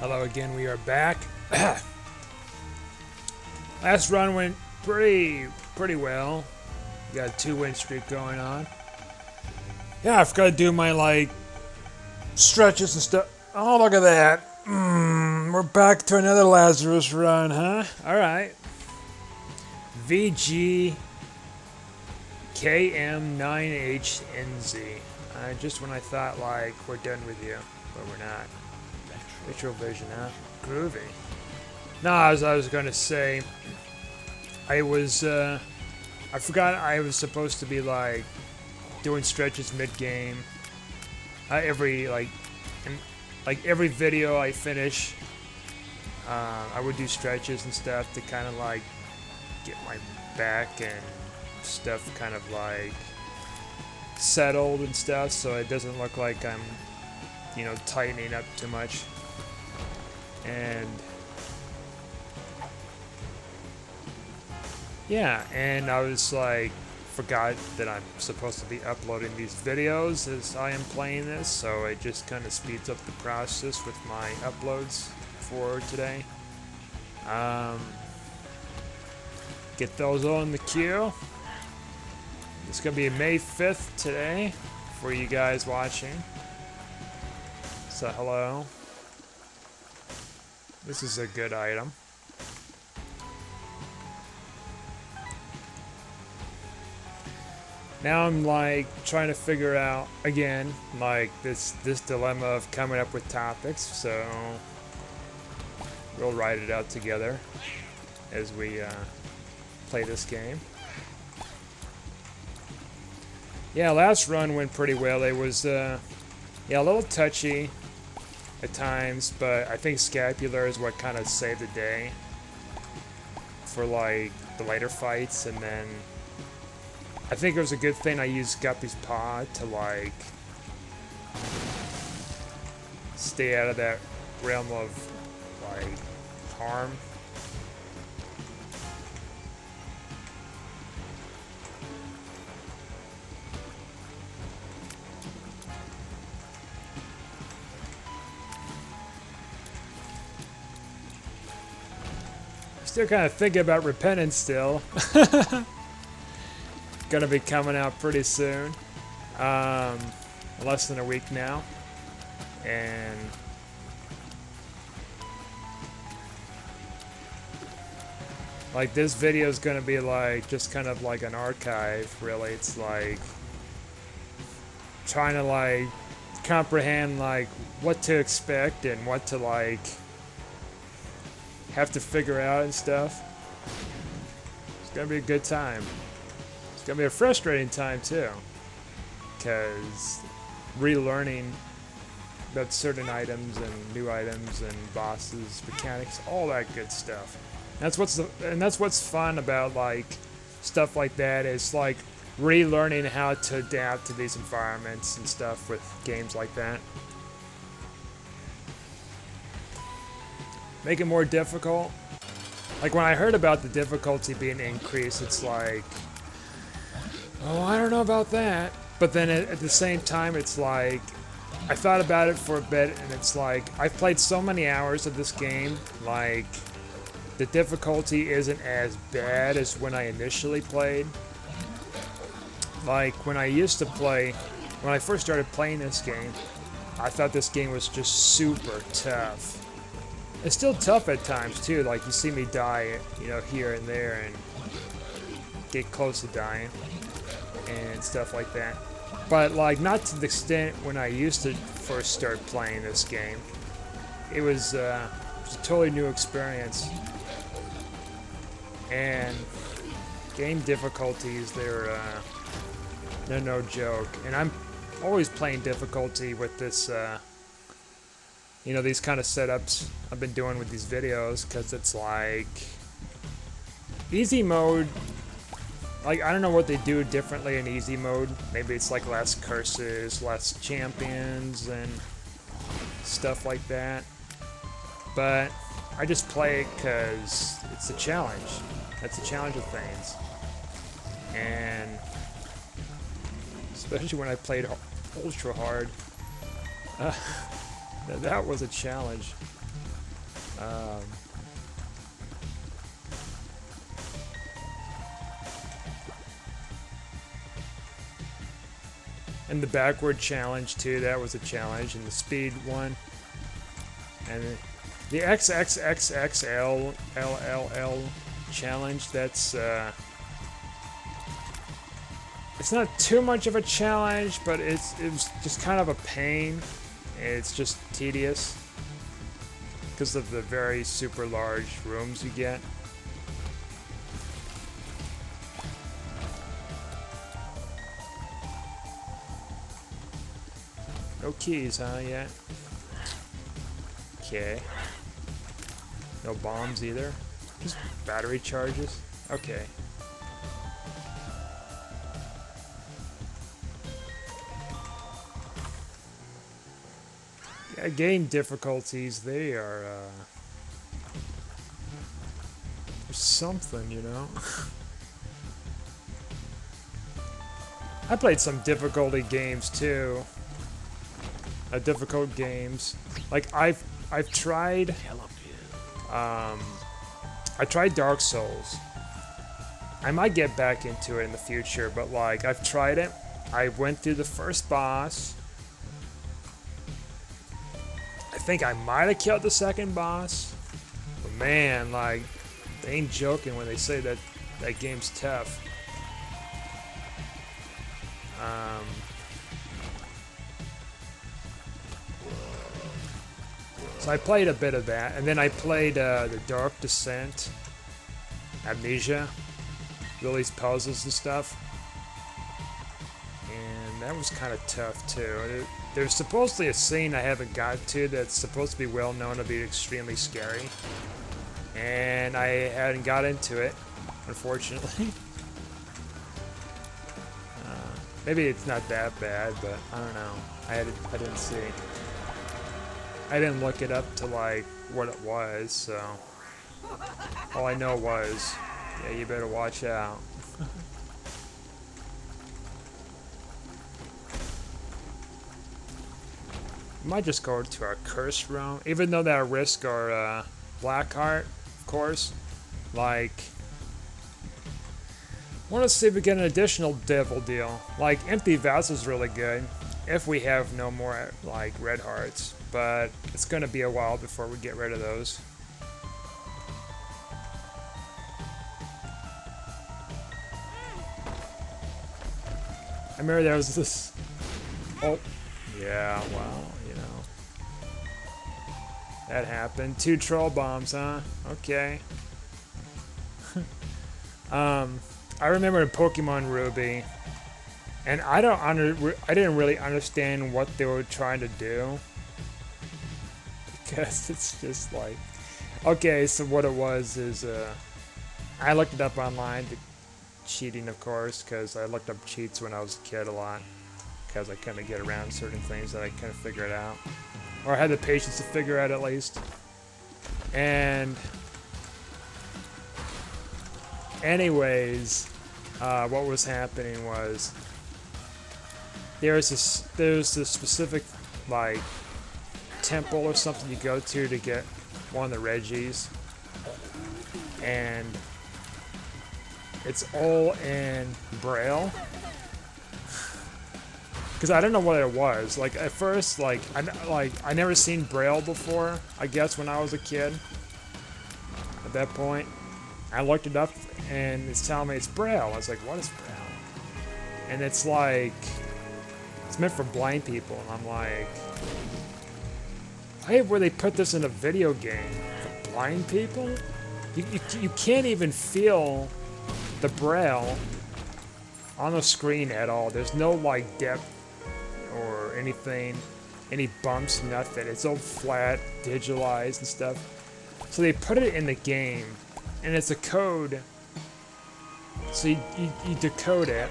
Hello again, we are back. Last run went pretty well. Got a 2-win streak going on. Yeah, I forgot to do my stretches and stuff. Oh, look at that. We're back to another Lazarus run, huh? Alright. VGKM9HNZ. Just when I thought we're done with you, but we're not. Retro Vision, huh? Groovy. No, as I was gonna say, I forgot I was supposed to be doing stretches mid-game. Every video I finish, I would do stretches and stuff to kind of get my back and stuff kind of settled and stuff, so it doesn't look like I'm, tightening up too much. And yeah, and I was forgot that I'm supposed to be uploading these videos as I am playing this, so it just kind of speeds up the process with my uploads for today. Get those all in the queue. It's gonna be May 5th today for you guys watching. So hello. This is a good item. Now I'm trying to figure out again this dilemma of coming up with topics, so we'll write it out together as we play this game. Yeah, last run went pretty well. It was a little touchy at times, but I think Scapular is what kind of saved the day for the later fights, and then I think it was a good thing I used Guppy's Paw to stay out of that realm of harm. Still kind of thinking about Repentance still. Gonna be coming out pretty soon. Less than a week now. And this video is gonna be just kind of an archive, really. It's trying to comprehend what to expect and what to have to figure out and stuff. It's gonna be a good time. It's gonna be a frustrating time too, because relearning about certain items and new items and bosses, mechanics, all that good stuff. That's what's fun about stuff like that, is relearning how to adapt to these environments and stuff with games like that. Make it more difficult. When I heard about the difficulty being increased, it's oh, I don't know about that. But then at the same time, it's I thought about it for a bit, and it's I've played so many hours of this game, the difficulty isn't as bad as when I initially played. When I first started playing this game, I thought this game was just super tough. It's still tough at times too, you see me die, here and there, and get close to dying, and stuff like that. But not to the extent when I used to first start playing this game. It was a totally new experience. And game difficulties, they're no joke. And I'm always playing difficulty with this, these kind of setups I've been doing with these videos, because it's easy mode. I don't know what they do differently in easy mode. Maybe it's less curses, less champions, and stuff like that. But I just play it because it's a challenge. That's the challenge of things. And especially when I played ultra hard. That was a challenge. Um, and the backward challenge too, that was a challenge, and the speed one. And the XXXXLLLL challenge, that's it's not too much of a challenge, but it was just kind of a pain. It's just tedious because of the very super large rooms you get. No keys, huh, yet? Okay. No bombs either. Just battery charges. Okay. Yeah, game difficulties, they are, there's something, you know? I played some difficulty games too. Difficult games. Like I've tried I tried Dark Souls. I might get back into it in the future, but like I've tried it. I went through the first boss. I think I might have killed the second boss. But man, like they ain't joking when they say that that game's tough. So I played a bit of that, and then I played the Dark Descent, Amnesia, all these puzzles and stuff, and that was kind of tough too. There's supposedly a scene I haven't got to that's supposed to be well known to be extremely scary, and I hadn't got into it, unfortunately. Maybe it's not that bad, but I don't know. I didn't see. I didn't look it up to like what it was, so all I know was, yeah, you better watch out. Might just go to our curse room, even though that risk our Blackheart, of course. Like, want to see if we get an additional devil deal. Like, Empty Vessel is really good if we have no more like red hearts, but it's gonna be a while before we get rid of those. I remember there was this. Oh, yeah. Well, you know, that happened. 2 troll bombs, huh? Okay. I remember in Pokemon Ruby, and I didn't really understand what they were trying to do, because it's just like, okay, so what it was is, I looked it up online, cheating of course, because I looked up cheats when I was a kid a lot, because I couldn't get around certain things that I couldn't figure it out, or I had the patience to figure out at least. And anyways, what was happening was there's this specific like temple or something you go to get one of the Regis, and it's all in Braille. Because I don't know what it was. Like at first, I never seen Braille before. I guess when I was a kid. At that point, I looked it up and it's telling me it's Braille. I was like, what is Braille? And it's like, it's meant for blind people. And I'm like, why would they put this in a video game for blind people? You can't even feel the Braille on the screen at all. There's no like depth or anything, any bumps, nothing. It's all flat, digitalized and stuff. So they put it in the game, and it's a code. So you decode it,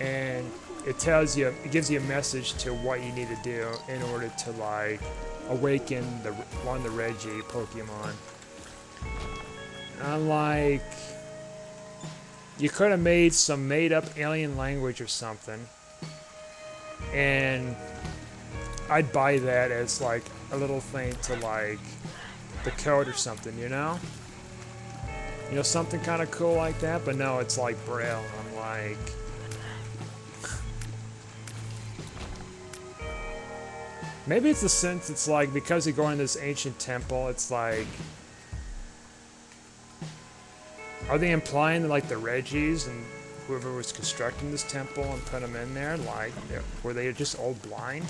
and it tells you, it gives you a message to what you need to do in order to like awaken one of the Regi Pokemon. And I'm like, you could have made some made-up alien language or something, and I'd buy that as like a little thing to like the code or something, you know? You know, something kind of cool like that, but no, it's like Braille. I'm like... Maybe it's the sense, it's like, because you go in this ancient temple, it's like... Are they implying that, like, the Regis and whoever was constructing this temple and put them in there, like, were they just all blind?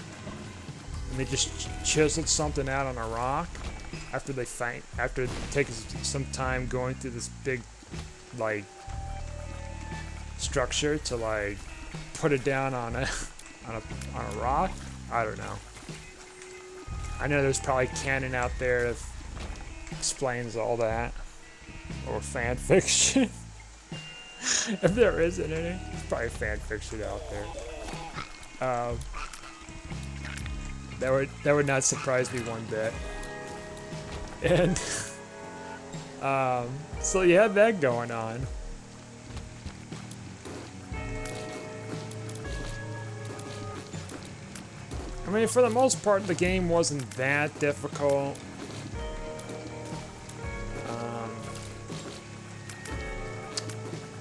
And they just chiseled something out on a rock after they after taking some time going through this big, like, structure to, like, put it down on a on a rock? I don't know. I know there's probably canon out there that explains all that, or fan fiction. If there isn't any, there's probably fan fiction out there. That would not surprise me one bit. And so you had that going on. I mean, for the most part, the game wasn't that difficult.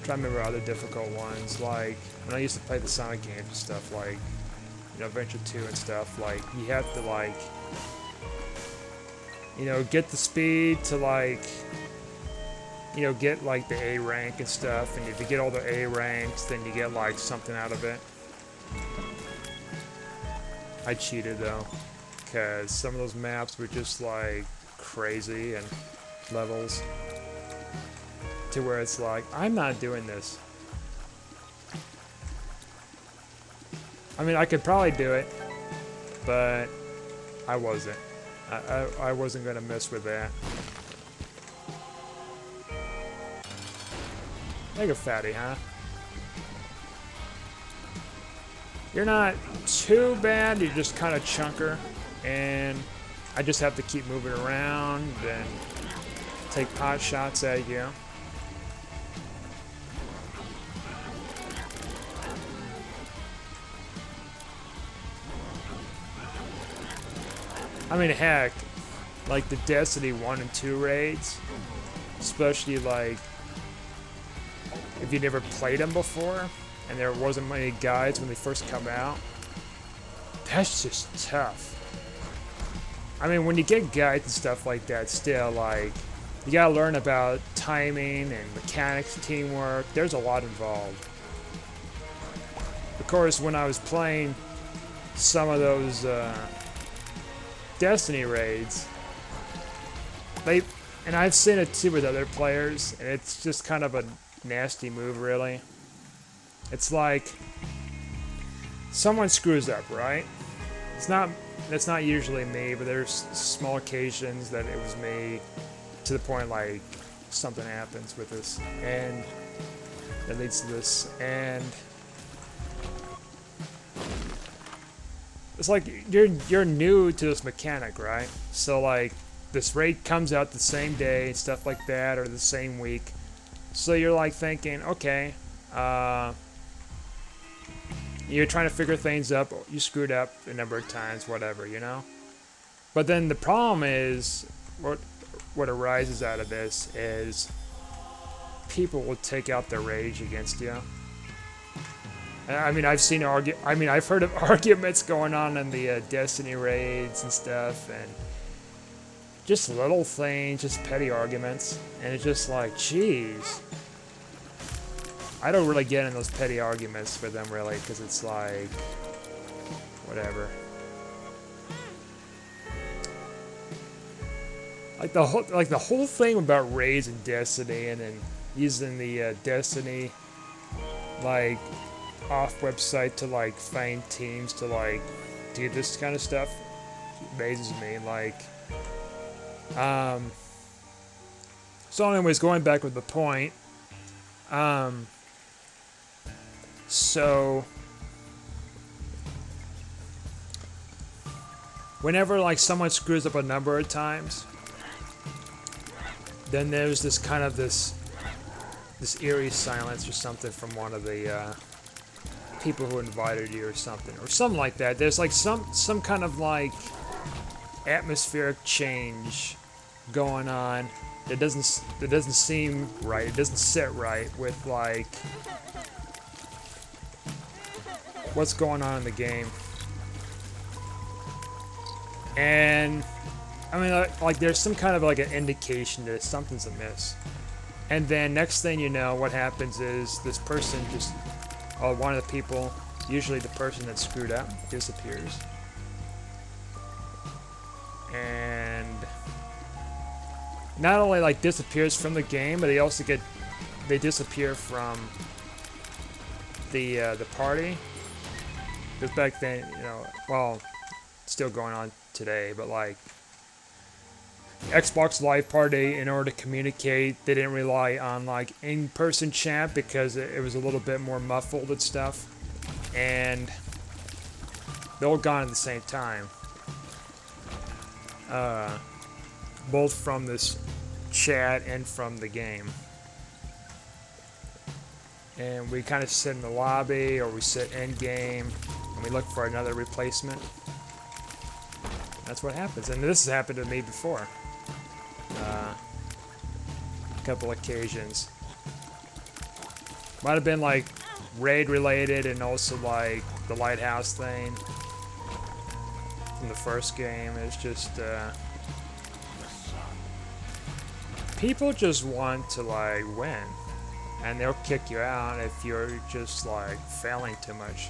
Trying to remember other difficult ones, like when I used to play the Sonic games and stuff, like, you know, Adventure 2 and stuff, like, you have to, like, you know, get the speed to, like, you know, get, like, the A rank and stuff, and if you get all the A ranks, then you get, like, something out of it. I cheated, though, because some of those maps were just, like, crazy, and levels, to where it's like, I'm not doing this. I mean, I could probably do it, but I wasn't. I wasn't gonna mess with that. Like a fatty, huh? You're not too bad, you're just kind of chunker, and I just have to keep moving around and take pot shots at you. I mean, heck, like the Destiny 1 and 2 raids, especially like if you never played them before and there wasn't many guides when they first come out, that's just tough. I mean, when you get guides and stuff like that, still, like, you gotta learn about timing and mechanics, teamwork. There's a lot involved. Of course, when I was playing some of those Destiny raids, and I've seen it too with other players, and it's just kind of a nasty move, really. It's like someone screws up, right? It's not usually me, but there's small occasions that it was me, to the point like something happens with this, and that leads to this, and it's like you're new to this mechanic, right? So like this raid comes out the same day and stuff like that, or the same week. So you're like thinking, okay, you're trying to figure things up. You screwed up a number of times, whatever, you know. But then the problem is, what arises out of this is people will take out their rage against you. I mean, I've heard of arguments going on in the Destiny raids and stuff, and just little things, just petty arguments, and it's just like, jeez. I don't really get in those petty arguments with them, really, because it's like, whatever. Like the whole thing about raids in Destiny, and then using the Destiny, like, off website to like find teams to like do this kind of stuff amazes me. Like, so anyways, going back with the point, so whenever like someone screws up a number of times, then there's this kind of this eerie silence or something from one of the people who invited you or something like that. There's like some kind of like atmospheric change going on. It doesn't seem right. It doesn't sit right with like what's going on in the game. And I mean, like there's some kind of like an indication that something's amiss. And then next thing you know, what happens is this person just, one of the people, usually the person that screwed up, disappears. And not only like disappears from the game, but they disappear from the party. Because back then, you know, well, it's still going on today, but like Xbox Live Party, in order to communicate, they didn't rely on like in-person chat because it was a little bit more muffled and stuff. And they're all gone at the same time. Both from this chat and from the game. And we kind of sit in the lobby or we sit in game and we look for another replacement. That's what happens. And this has happened to me before. A couple occasions. Might have been like raid related and also like the lighthouse thing from the first game. It's just people just want to like win, and they'll kick you out if you're just like failing too much,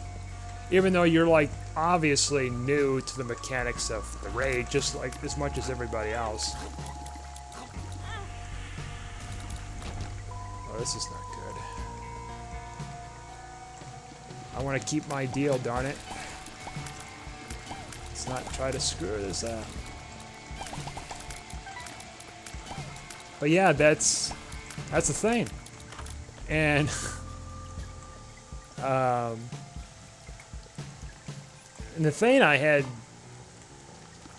even though you're like obviously new to the mechanics of the raid just like as much as everybody else. This is not good. I want to keep my deal, darn it. Let's not try to screw this up. But yeah, that's the thing. And and the thing I had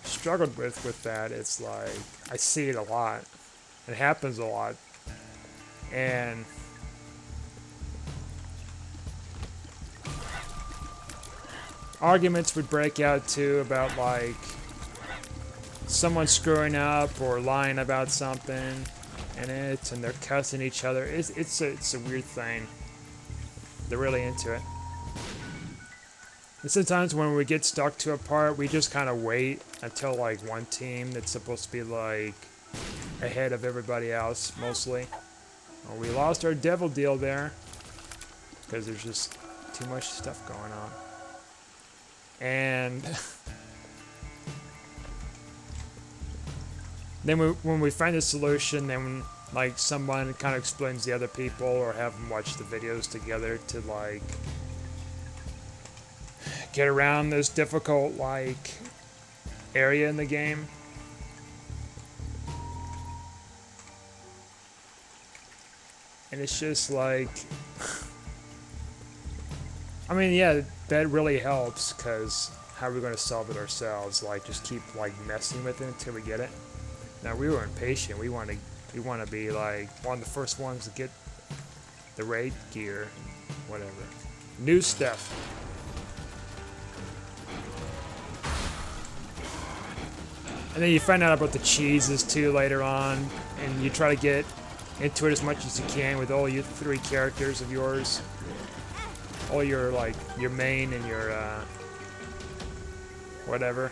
struggled with that, it's like I see it a lot. It happens a lot. And arguments would break out too about like someone screwing up or lying about something in it, and they're cussing each other. It's a weird thing. They're really into it. And sometimes when we get stuck to a part, we just kind of wait until like one team that's supposed to be like ahead of everybody else mostly. Well, we lost our devil deal there because there's just too much stuff going on. And then when we find a solution, then like someone kind of explains the other people or have them watch the videos together to like get around this difficult like area in the game. And it's just like, I mean, yeah, that really helps, because how are we going to solve it ourselves? Like, just keep like messing with it until we get it. Now, we were impatient. We want to be like one of the first ones to get the raid gear, whatever, new stuff. And then you find out about the cheeses too later on, and you try to get into it as much as you can with all your 3 characters of yours. All your, like, your main and your, whatever.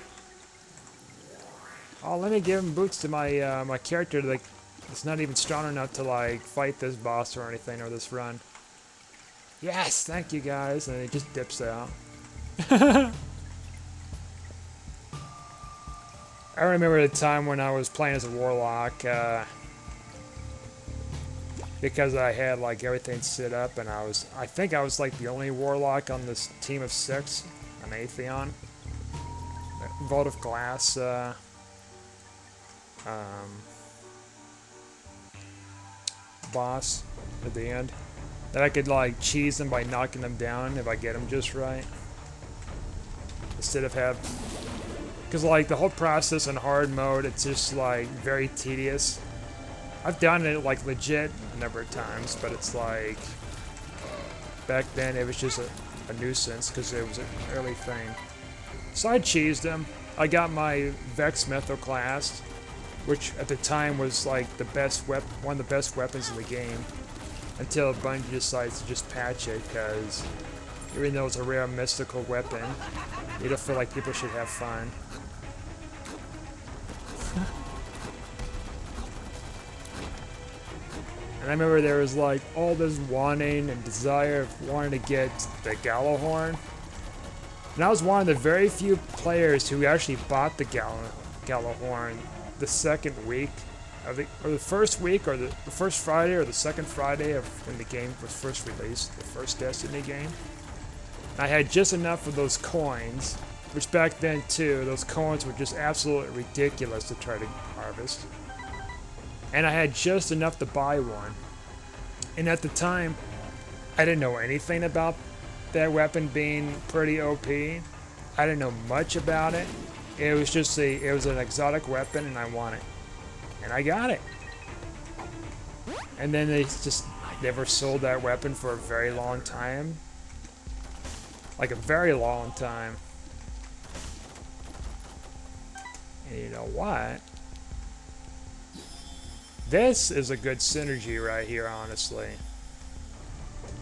Oh, let me give him boots to my, my character that's not even strong enough to, like, fight this boss or anything, or this run. Yes, thank you guys, and it just dips out. I remember the time when I was playing as a warlock, because I had like everything set up, and I think I was like the only warlock on this team of 6, an Atheon, Vault of Glass, boss at the end, that I could like cheese them by knocking them down if I get them just right, instead of because like the whole process in hard mode, it's just like very tedious. I've done it like legit a number of times, but it's like back then it was just a nuisance because it was an early thing. So I cheesed him. I got my Vex Mythoclast, which at the time was like the best one of the best weapons in the game, until Bungie decides to just patch it, because even though it's a rare mystical weapon, you don't feel like people should have fun. And I remember there was like all this wanting and desire of wanting to get the Gjallarhorn. And I was one of the very few players who actually bought the Gjallarhorn the second week, or the first week, or the first Friday, or the second Friday of when the game was first released, the first Destiny game. And I had just enough of those coins, which back then too, those coins were just absolutely ridiculous to try to harvest. And I had just enough to buy one. And at the time, I didn't know anything about that weapon being pretty OP. I didn't know much about it. It was just it was an exotic weapon, and I want it. And I got it. And then they just never sold that weapon for a very long time. Like a very long time. And you know what? This is a good synergy right here, honestly.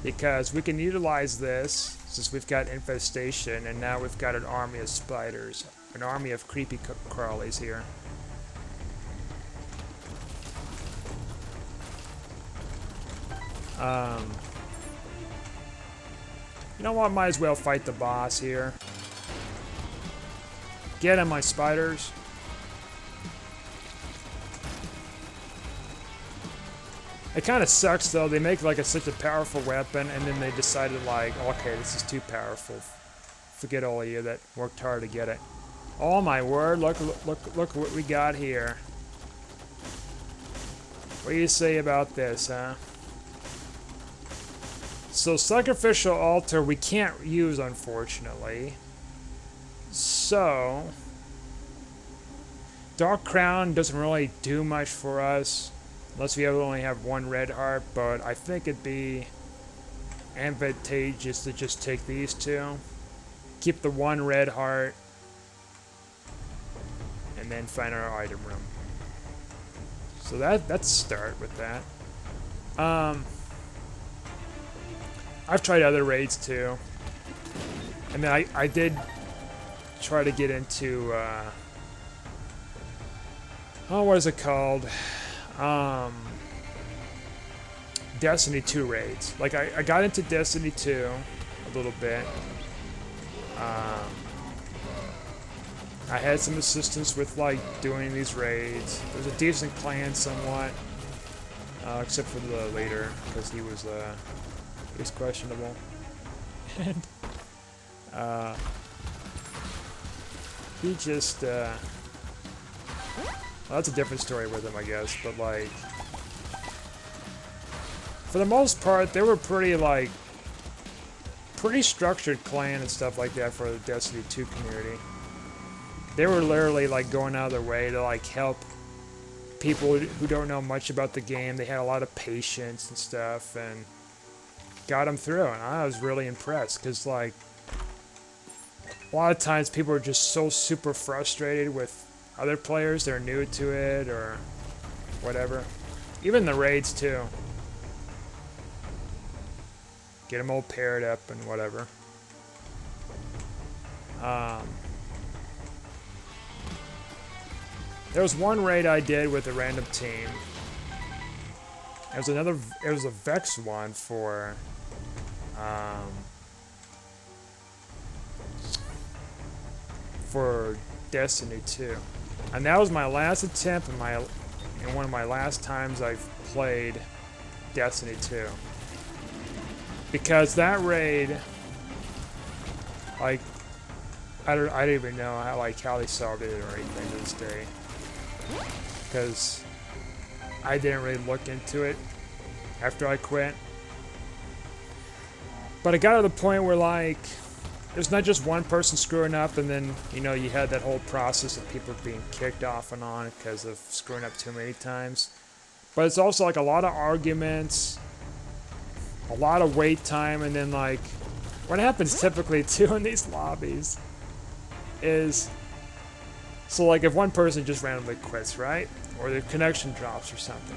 Because we can utilize this, since we've got infestation, and now we've got an army of spiders. An army of creepy crawlies here. You know what? Might as well fight the boss here. Get him, my spiders. It kind of sucks though. They make like such a powerful weapon, and then they decided like, okay, this is too powerful. Forget all of you that worked hard to get it. Oh my word! Look what we got here. What do you say about this, huh? So sacrificial altar we can't use, unfortunately. So Dark Crown doesn't really do much for us. Unless we only have one red heart, but I think it'd be advantageous to just take these two. Keep the one red heart. And then find our item room. So let's start with that. I've tried other raids too. And then I did try to get into, oh, what is it called? Destiny 2 raids. Like, I got into Destiny 2 a little bit. I had some assistance with, like, doing these raids. It was a decent clan somewhat. Except for the leader, because he was questionable. And, he just, well, that's a different story with him, I guess, but, like, for the most part, they were pretty structured clan and stuff like that for the Destiny 2 community. They were literally, like, going out of their way to, like, help people who don't know much about the game. They had a lot of patience and stuff, and got them through, and I was really impressed, because, like, a lot of times people are just so super frustrated with other players, they're new to it, or whatever. Even the raids, too. Get them all paired up and whatever. There was one raid I did with a random team. It was a Vex one for, Destiny 2. And that was my last attempt and one of my last times I've played Destiny 2. Because that raid, like, I don't even know how they solved it or anything to this day. Because I didn't really look into it after I quit. But it got to the point where, like, there's not just one person screwing up, and then, you know, you had that whole process of people being kicked off and on because of screwing up too many times. But it's also, like, a lot of arguments, a lot of wait time, and then, like, what happens typically, too, in these lobbies is, so, like, if one person just randomly quits, right? or the connection drops or something,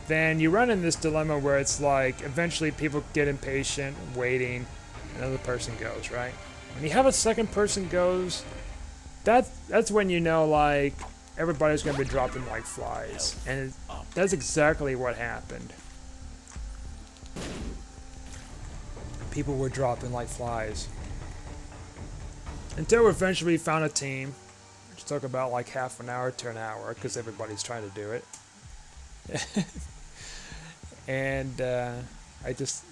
then you run in this dilemma where it's like eventually people get impatient, waiting, another person goes, right? When you have a second person goes, that's when you know like everybody's gonna be dropping like flies, and that's exactly what happened. People were dropping like flies until we eventually found a team, which took about like half an hour to an hour because everybody's trying to do it. And I just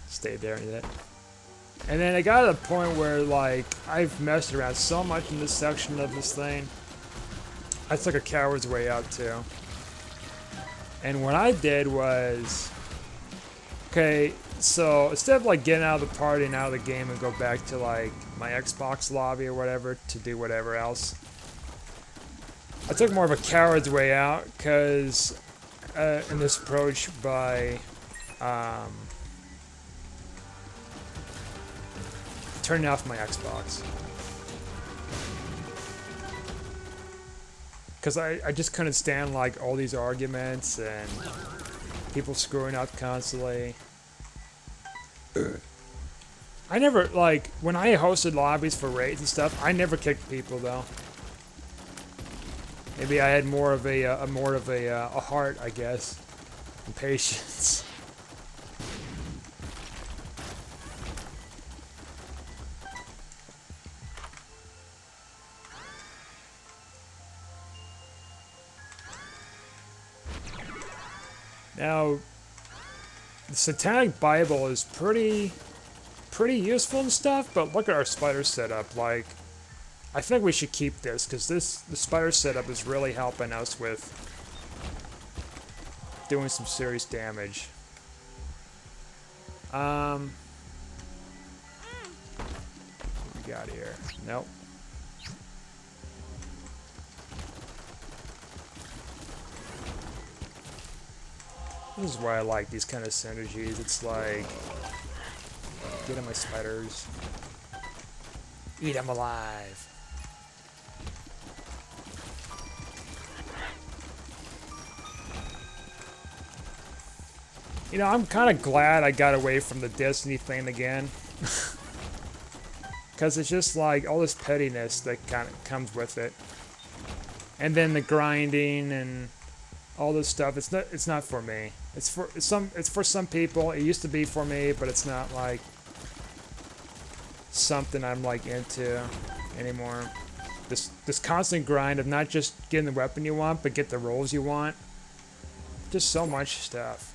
stayed there and did it. And then it got to the point where like I've messed around so much in this section of this thing. I took a coward's way out too. And what I did was, okay, so instead of like getting out of the party and out of the game and go back to like my Xbox lobby or whatever to do whatever else, I took more of a coward's way out because in this approach by turning off my Xbox. Because I just couldn't stand like all these arguments and people screwing up constantly. I never, like, when I hosted lobbies for raids and stuff, I never kicked people though. Maybe I had more of a heart, I guess, and patience. Now, the Satanic Bible is pretty useful and stuff, but look at our spider setup. Like, I think we should keep this because the spider setup is really helping us with doing some serious damage. What we got here? Nope. This is why I like these kind of synergies. It's like, get at my spiders. Eat them alive. You know, I'm kind of glad I got away from the Destiny thing again. Because it's just like all this pettiness that kind of comes with it. And then the grinding and all this stuff. It's not for me. It's for some people. It used to be for me, but it's not like something I'm like into anymore. This constant grind of not just getting the weapon you want, but get the rolls you want. Just so much stuff.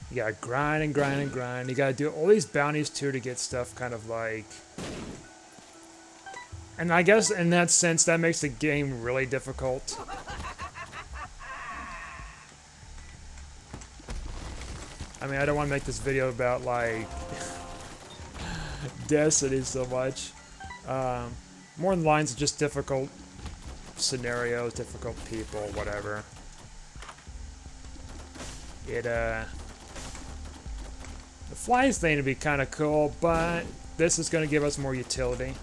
You gotta grind and grind and grind. You gotta do all these bounties too to get stuff kind of like... And I guess in that sense, that makes the game really difficult. I mean, I don't want to make this video about, like, Destiny so much. More in lines of just difficult scenarios, difficult people, whatever. The flies thing would be kind of cool, but this is going to give us more utility.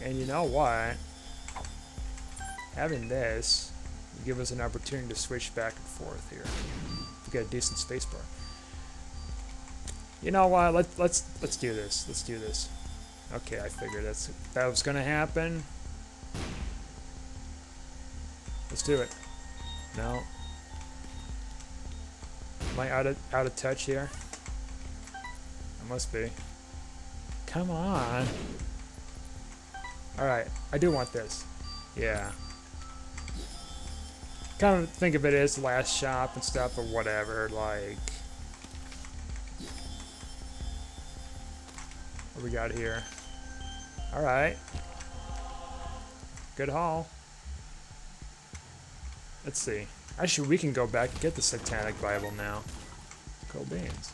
And you know what? Having this will give us an opportunity to switch back and forth here. We got a decent spacebar. You know what? Let's do this. Let's do this. Okay, I figured that was gonna happen. Let's do it. No. Am I out of touch here? I must be. Come on. Alright, I do want this. Yeah. Kind of think of it as last shop and stuff or whatever, like... What we got here? Alright. Good haul. Let's see. Actually, we can go back and get the Satanic Bible now. Cool beans.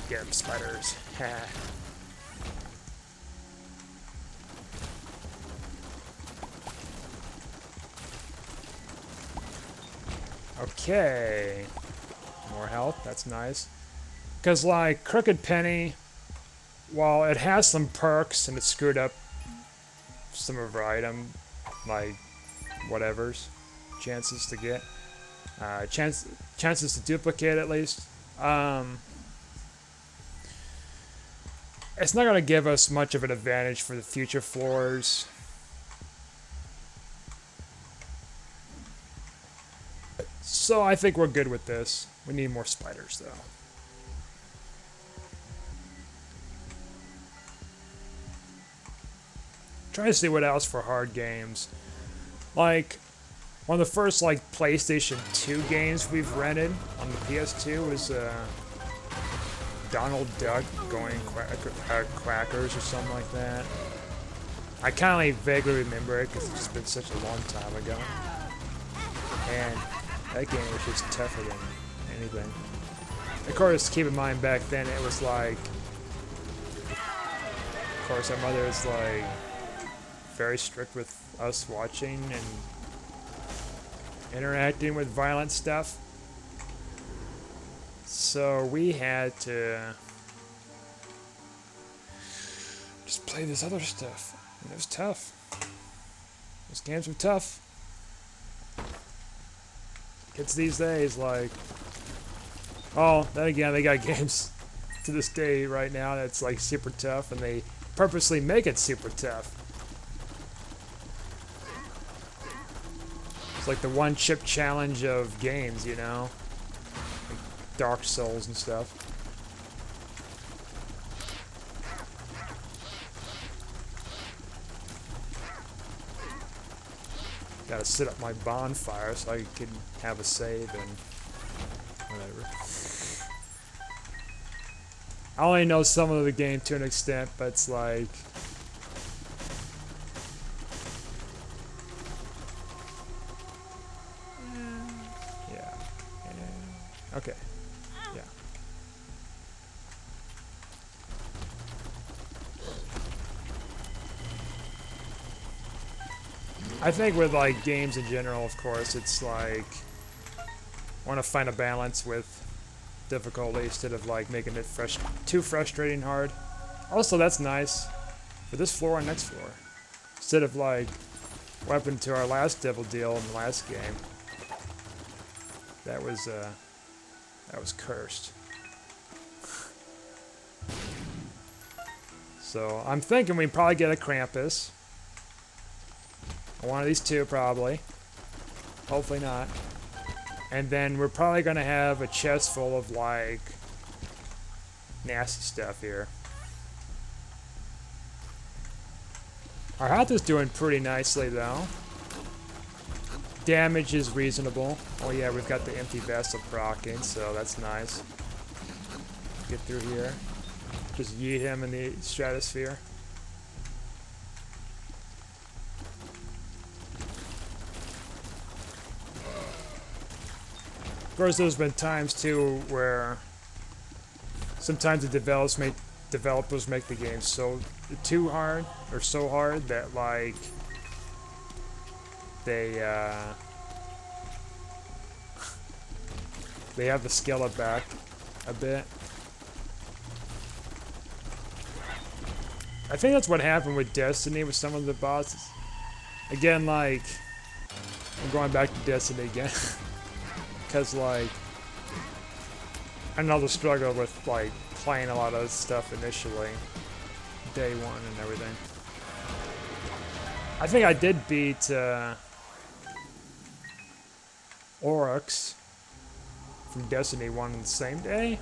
Get them, spiders. Ha. Okay. More health, that's nice. Because, like, Crooked Penny while it has some perks and it screwed up some of our item, like whatever's chances to get, chances to duplicate at least. It's not going to give us much of an advantage for the future floors. So I think we're good with this. We need more spiders though. Trying to see what else for hard games. Like, one of the first like PlayStation 2 games we've rented on the PS2 was Donald Duck going quackers or something like that. I kind of like vaguely remember it because it's just been such a long time ago. And that game was just tougher than anything. Of course, keep in mind back then it was like, of course our mother was like very strict with us watching and interacting with violent stuff. So we had to just play this other stuff. And it was tough. Those games were tough. Kids these days, like, oh, then again, they got games to this day right now that's like super tough, and they purposely make it super tough. It's like the one chip challenge of games, you know? Like Dark Souls and stuff. Gotta set up my bonfire so I can have a save and whatever. I only know some of the game to an extent, but it's like... yeah. Okay. Yeah. I think with like games in general, of course, it's like want to find a balance with difficulty instead of like making it too frustrating hard. Also, that's nice for this floor and next floor. Instead of like what happened to our last Devil Deal in the last game. That was cursed. So I'm thinking we probably get a Krampus. One of these two, probably. Hopefully not. And then we're probably going to have a chest full of, like, nasty stuff here. Our health is doing pretty nicely, though. Damage is reasonable. Oh, yeah, we've got the empty vessel proccing, so that's nice. Get through here. Just yeet him in the stratosphere. Of course, there's been times too where sometimes the developers make the game so too hard or so hard that like they have to scale it back a bit. I think that's what happened with Destiny with some of the bosses. Again, like I'm going back to Destiny again. Because, like, I know the struggle with, like, playing a lot of stuff initially. Day one and everything. I think I did beat, Oryx from Destiny 1 on the same day.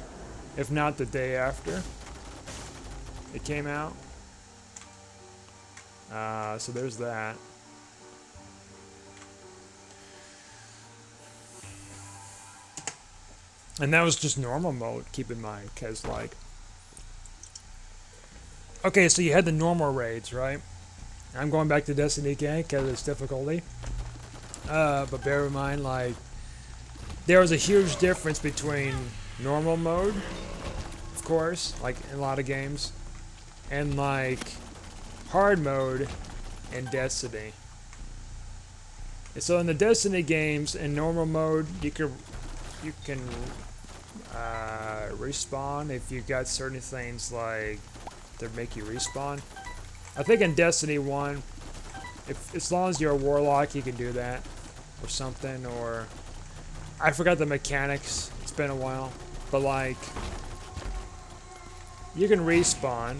If not the day after it came out. So there's that. And that was just normal mode, keep in mind, because, like... Okay, so you had the normal raids, right? I'm going back to Destiny again, because it's difficulty. But bear in mind, like... There was a huge difference between normal mode, of course, like in a lot of games, and, like, hard mode in Destiny. And so in the Destiny games, in normal mode, you can respawn if you got certain things like to make you respawn. I think in Destiny 1, as long as you're a warlock, you can do that or something. Or I forgot the mechanics. It's been a while, but like you can respawn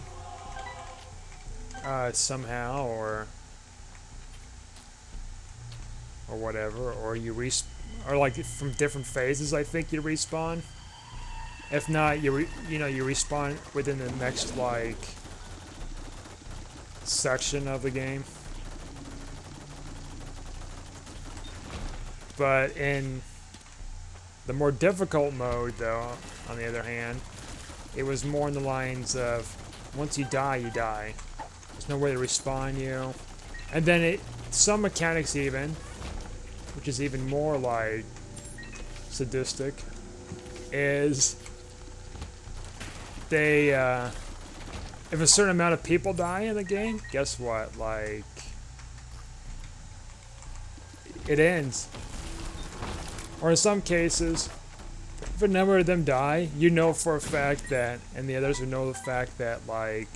somehow, or whatever, or or like from different phases. I think you respawn. If not, you respawn within the next like section of the game. But in the more difficult mode, though, on the other hand, it was more in the lines of once you die, you die. There's no way to respawn you. And then some mechanics even, which is even more like sadistic, is they if a certain amount of people die in the game, guess what? Like it ends. Or in some cases, if a number of them die, you know for a fact that, and the others would know the fact that, like,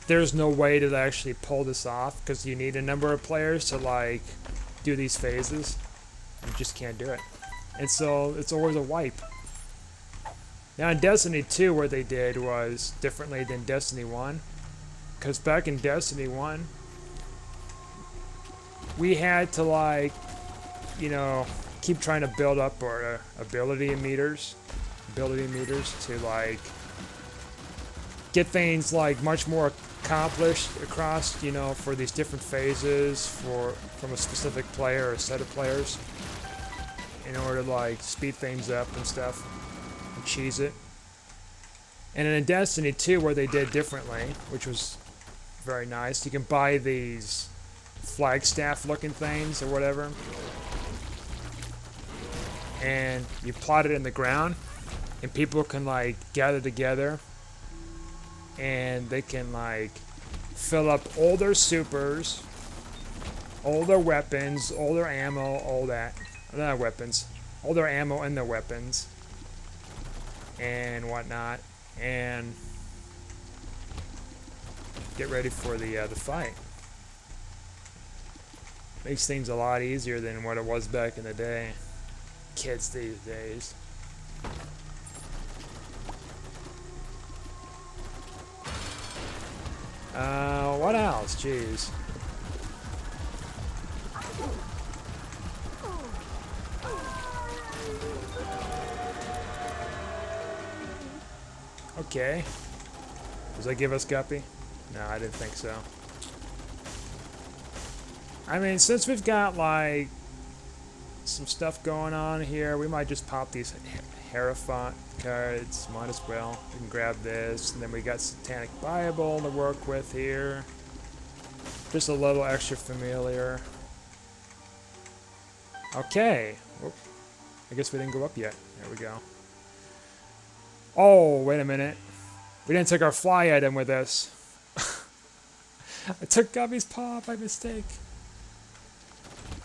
there's no way to actually pull this off because you need a number of players to, like, do these phases. You just can't do it. And so it's always a wipe. Now in Destiny 2, what they did was differently than Destiny 1. Because back in Destiny 1, we had to, like, you know, keep trying to build up our ability meters to, like, get things, like, much more accomplished across, you know, for these different phases from a specific player or a set of players in order to, like, speed things up and stuff and cheese it. And in Destiny 2, where they did differently, which was very nice, you can buy these flagstaff looking things or whatever, and you plot it in the ground, and people can, like, gather together and they can, like, fill up all their supers, all their weapons, all their ammo, all that. Not weapons, all their ammo and their weapons and whatnot, and get ready for the fight. Makes things a lot easier than what it was back in the day. Kids these days. What else? Jeez. Okay. Does that give us Guppy? No, I didn't think so. I mean, since we've got, like, some stuff going on here, we might just pop these Hierophant cards. Might as well. We can grab this, and then we got Satanic Bible to work with here. Just a little extra familiar. Okay. Whoop. I guess we didn't go up yet. There we go. Oh, wait a minute. We didn't take our fly item with us. I took Guppy's paw by mistake.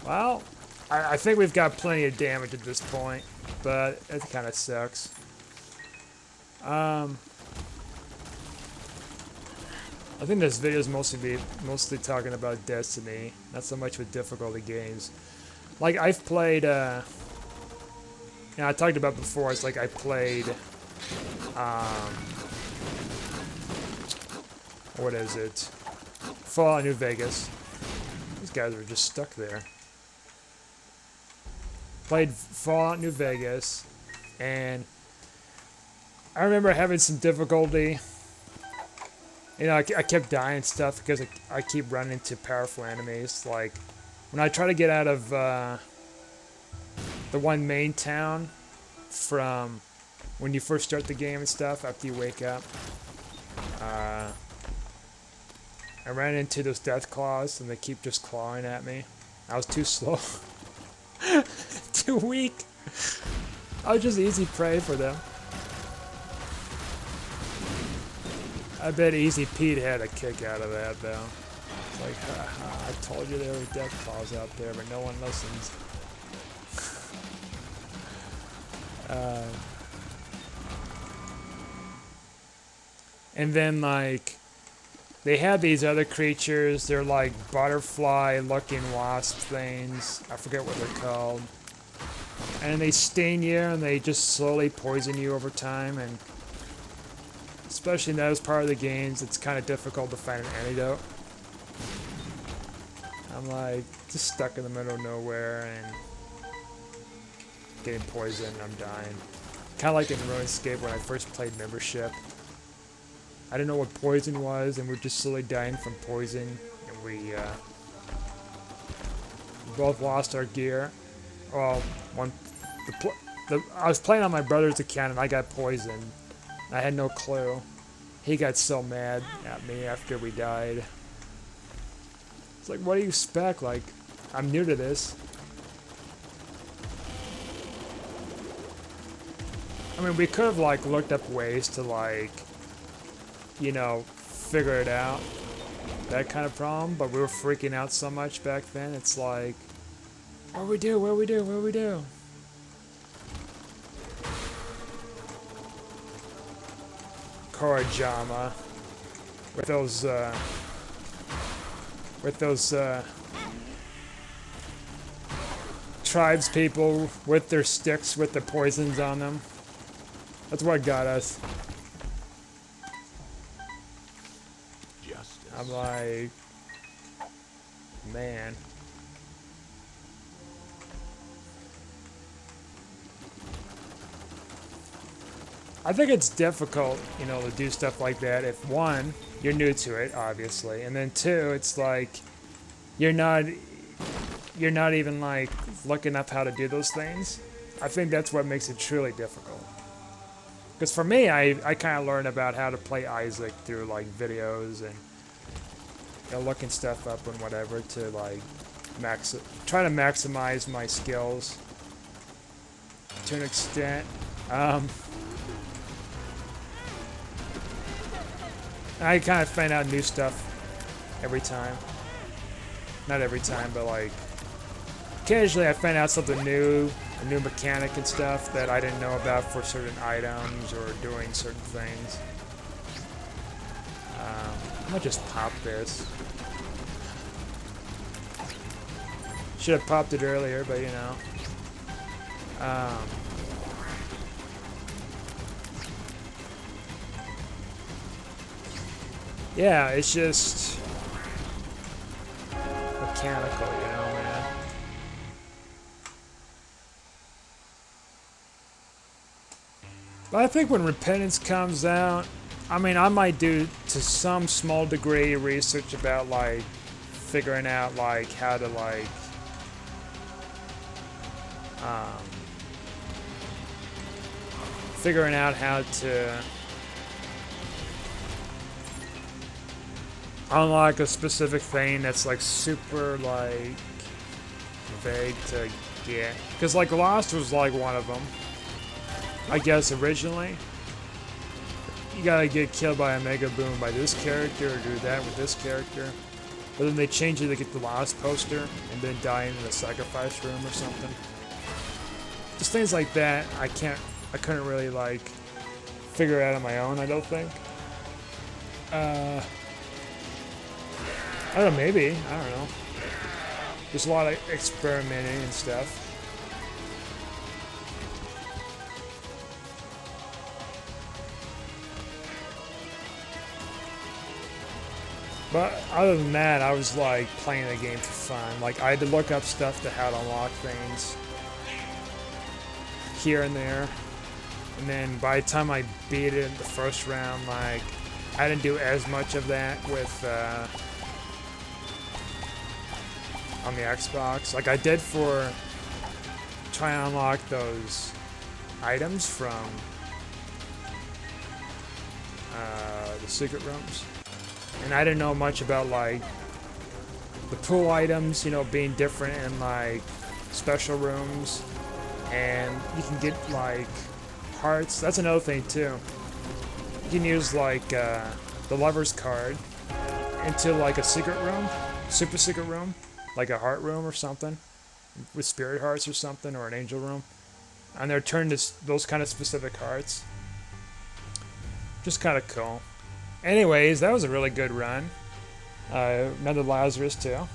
Well, I think we've got plenty of damage at this point, but it kind of sucks. I think this video is mostly talking about Destiny, not so much with difficulty games. Like, I've played, I talked about before, it's like I played, what is it? Fallout New Vegas. These guys are just stuck there. Played Fallout New Vegas, and I remember having some difficulty. You know, I kept dying and stuff because I keep running into powerful enemies. Like, when I try to get out of the one main town from when you first start the game and stuff, after you wake up, I ran into those death claws, and they keep just clawing at me. I was too slow. Too weak. I was just easy prey for them. I bet Easy Pete had a kick out of that, though. It's like, haha, I told you there were death claws out there, but no one listens. And then like they have these other creatures. They're like butterfly-looking wasp things. I forget what they're called. And they sting you, and they just slowly poison you over time. And especially in those part of the games, it's kind of difficult to find an antidote. I'm like just stuck in the middle of nowhere and getting poisoned. I'm dying. Kind of like in RuneScape when I first played Membership. I didn't know what poison was, and we're just slowly dying from poison, and we both lost our gear. Well, I was playing on my brother's account, and I got poisoned. I had no clue. He got so mad at me after we died. It's like, what do you expect? Like, I'm new to this. I mean, we could have, like, looked up ways to, like, you know, figure it out. That kind of problem, but we were freaking out so much back then. It's like, what do we do? What do we do? What do we do? Korajama. With those, tribes people with their sticks with the poisons on them. That's what got us. Justice. I'm like, man. I think it's difficult, you know, to do stuff like that if one, you're new to it, obviously, and then two, it's like you're not even like looking up how to do those things. I think that's what makes it truly difficult. Because for me, I kind of learned about how to play Isaac through like videos and, you know, looking stuff up and whatever to like try to maximize my skills to an extent. I kind of find out new stuff every time. Not every time, but like occasionally I find out something new, a new mechanic and stuff that I didn't know about for certain items or doing certain things. I'm gonna just pop this. Should have popped it earlier, but you know. Yeah, it's just mechanical, you know, man. But I think when Repentance comes out, I mean, I might do to some small degree research about like figuring out like how to like figuring out how to unlock a specific thing that's like super like vague to get, because like Lost was like one of them, I guess. Originally you gotta get killed by a Mega Boom by this character or do that with this character, but then they change it to get the Lost poster and then die in the sacrifice room or something. Just things like that I couldn't really like figure out on my own, I don't think. I don't know, maybe. I don't know. There's a lot of experimenting and stuff. But other than that, I was like playing the game for fun. Like I had to look up stuff to how to unlock things here and there. And then by the time I beat it in the first round, like I didn't do as much of that with on the Xbox. Like I did for trying to unlock those items from the secret rooms. And I didn't know much about like the pool items, you know, being different in like special rooms. And you can get like hearts. That's another thing too. You can use like the lover's card into like a secret room, super secret room, like a heart room or something, with spirit hearts or something, or an angel room, and they're turned to those kind of specific hearts. Just kind of cool. Anyways, that was a really good run. Another Lazarus too.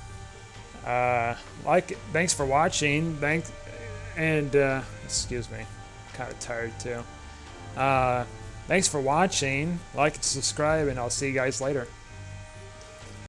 Thanks for watching. Excuse me, kind of tired too. Thanks for watching. Like and subscribe, and I'll see you guys later.